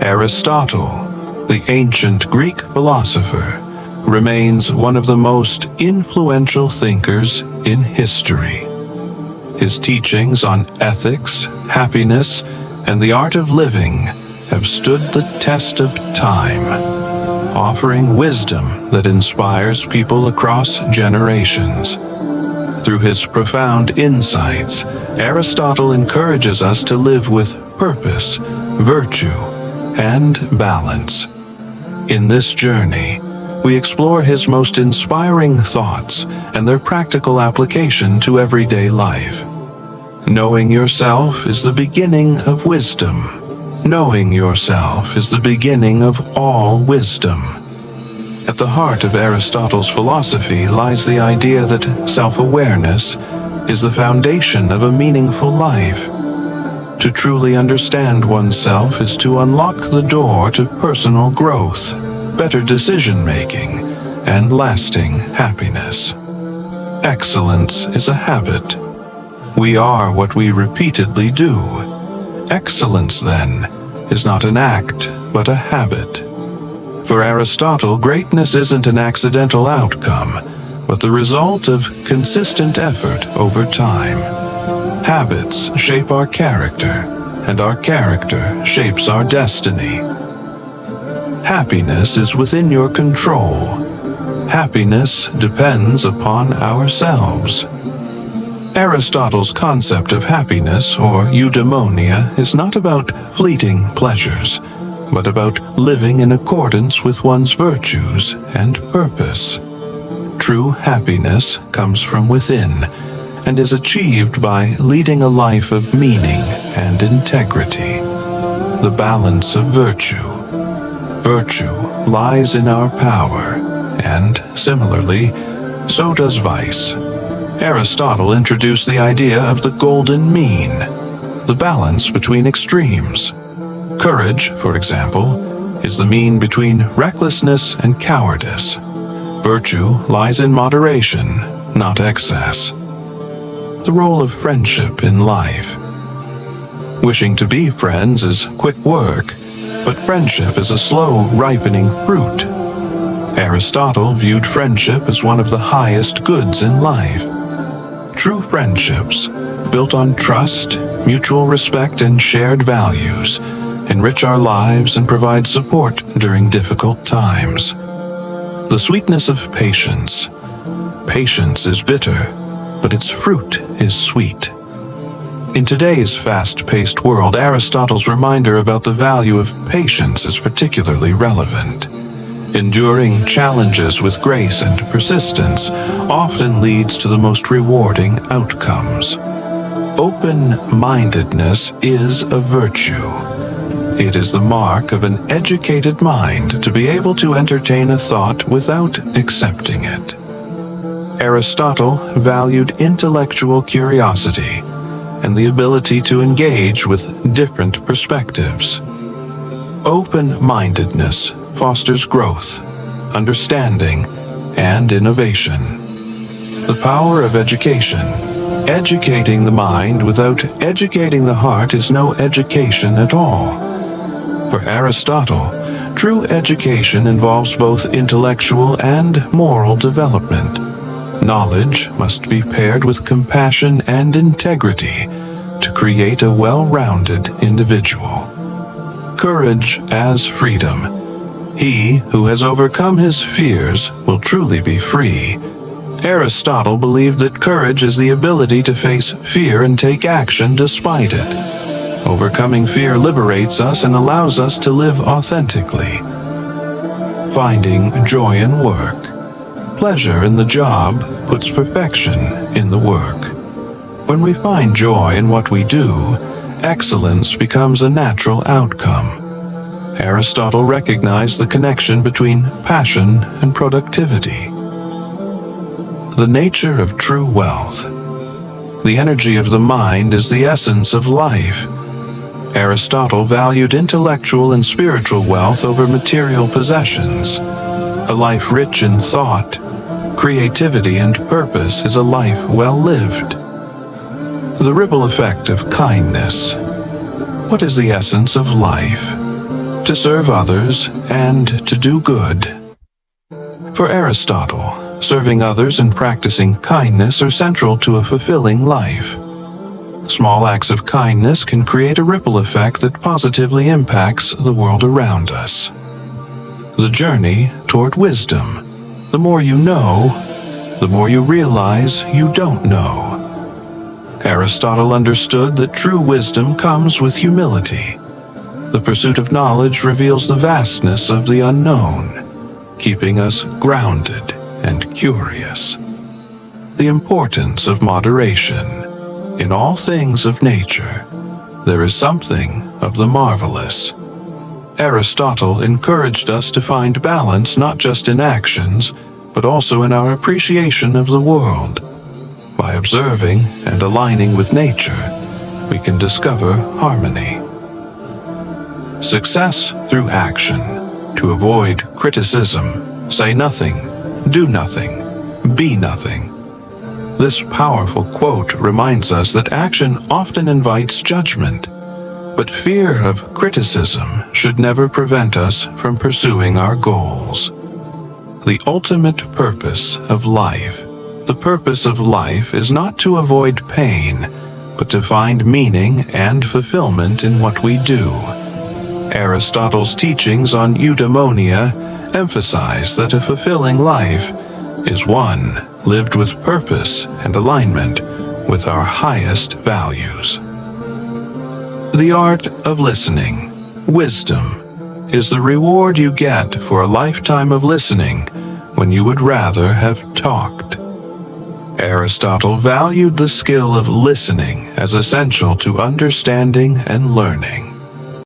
Aristotle, the ancient Greek philosopher, remains one of the most influential thinkers in history. His teachings on ethics, happiness, and the art of living have stood the test of time, offering wisdom that inspires people across generations. Through his profound insights, Aristotle encourages us to live with purpose, virtue, and balance. In this journey, we explore his most inspiring thoughts and their practical application to everyday life. Knowing yourself is the beginning of wisdom. Knowing yourself is the beginning of all wisdom. At the heart of Aristotle's philosophy lies the idea that self-awareness is the foundation of a meaningful life. To truly understand oneself is to unlock the door to personal growth, better decision-making, and lasting happiness. Excellence is a habit. We are what we repeatedly do. Excellence, then, is not an act, but a habit. For Aristotle, greatness isn't an accidental outcome, but the result of consistent effort over time. Habits shape our character, and our character shapes our destiny. Happiness is within your control. Happiness depends upon ourselves. Aristotle's concept of happiness, or eudaimonia, is not about fleeting pleasures, but about living in accordance with one's virtues and purpose. True happiness comes from within, and is achieved by leading a life of meaning and integrity. The balance of virtue. Virtue lies in our power, and similarly, so does vice. Aristotle introduced the idea of the golden mean, the balance between extremes. Courage, for example, is the mean between recklessness and cowardice. Virtue lies in moderation, not excess. The role of friendship in life. Wishing to be friends is quick work, but friendship is a slow, ripening fruit. Aristotle viewed friendship as one of the highest goods in life. True friendships, built on trust, mutual respect, and shared values, enrich our lives and provide support during difficult times. The sweetness of patience. Patience is bitter, but its fruit is sweet. In today's fast-paced world, Aristotle's reminder about the value of patience is particularly relevant. Enduring challenges with grace and persistence often leads to the most rewarding outcomes. Open-mindedness is a virtue. It is the mark of an educated mind to be able to entertain a thought without accepting it. Aristotle valued intellectual curiosity and the ability to engage with different perspectives. Open-mindedness fosters growth, understanding, and innovation. The power of education. Educating the mind without educating the heart is no education at all. For Aristotle, true education involves both intellectual and moral development. Knowledge must be paired with compassion and integrity to create a well-rounded individual. Courage as freedom. He who has overcome his fears will truly be free. Aristotle believed that courage is the ability to face fear and take action despite it. Overcoming fear liberates us and allows us to live authentically. Finding joy in work. Pleasure in the job puts perfection in the work. When we find joy in what we do, excellence becomes a natural outcome. Aristotle recognized the connection between passion and productivity. The nature of true wealth. The energy of the mind is the essence of life. Aristotle valued intellectual and spiritual wealth over material possessions. A life rich in thought, creativity, and purpose is a life well lived. The ripple effect of kindness. What is the essence of life? to serve others, and to do good. For Aristotle, serving others and practicing kindness are central to a fulfilling life. Small acts of kindness can create a ripple effect that positively impacts the world around us. The journey toward wisdom. The more you know, the more you realize you don't know. Aristotle understood that true wisdom comes with humility. The pursuit of knowledge reveals the vastness of the unknown, keeping us grounded and curious. The importance of moderation. In all things of nature, there is something of the marvelous. Aristotle encouraged us to find balance not just in actions, but also in our appreciation of the world. By observing and aligning with nature, we can discover harmony. Success through action. To avoid criticism, say nothing, do nothing, be nothing. This powerful quote reminds us that action often invites judgment, but fear of criticism should never prevent us from pursuing our goals. The ultimate purpose of life. The purpose of life is not to avoid pain, but to find meaning and fulfillment in what we do. Aristotle's teachings on eudaimonia emphasize that a fulfilling life is one lived with purpose and alignment with our highest values. The art of listening. Wisdom is the reward you get for a lifetime of listening when you would rather have talked. Aristotle valued the skill of listening as essential to understanding and learning.